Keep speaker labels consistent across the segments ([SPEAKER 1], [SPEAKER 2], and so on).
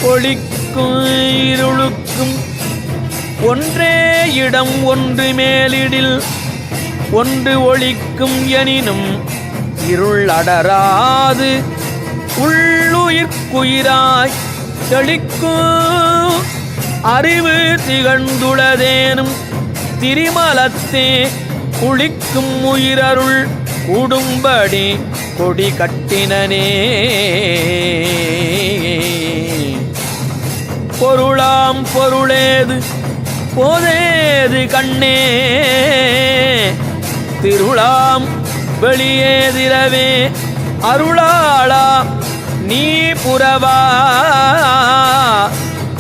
[SPEAKER 1] ஒளிக்கும் இருளுக்கும் ஒன்றே இடம் ஒன்று மேலிடில் ஒன்று ஒளிக்கும் எனினும் இருள் அடராது உள்ளுயிர்க்குயிராய் தெளிக்கும் அறிவு திகழ்ந்துளதேனும் திரிமலத்தே குளிக்கும் உயிரருள் கூடும்படி கொடி கட்டினனே. பொருளாம் பொருளேது போதேது கண்ணே திருளாம் வெளியேதிரவே அருளாளா நீ புறவா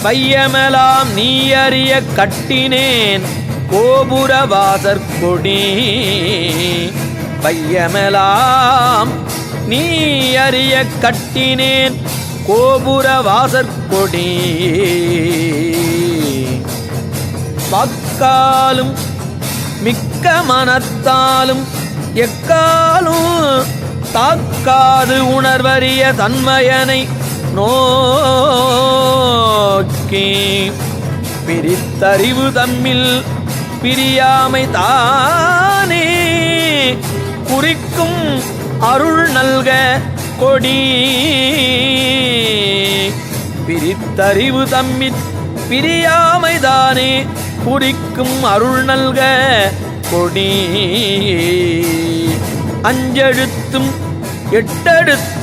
[SPEAKER 1] பையமெலாம் நீ அறிய கட்டினேன் கோபுரவாசற்கொடி பையமெலாம் நீ அறிய கட்டினேன் கோபுரவாசற்கொடி. வாக்காலும் மிக்க மனத்தாலும் எக்காலும் தாக்காது உணர்வறிய தன்மையனை நோக்கி பிரித்தறிவு தம்மில் பிரியாமை தானே குறிக்கும் அருள் நல்க கொடி. பிரித்தறிவு தம்மில் பிரியாமைதானே குறிக்கும் அருள் நல்க கொடி. அஞ்செழுத்தும் எட்டெழுத்தும்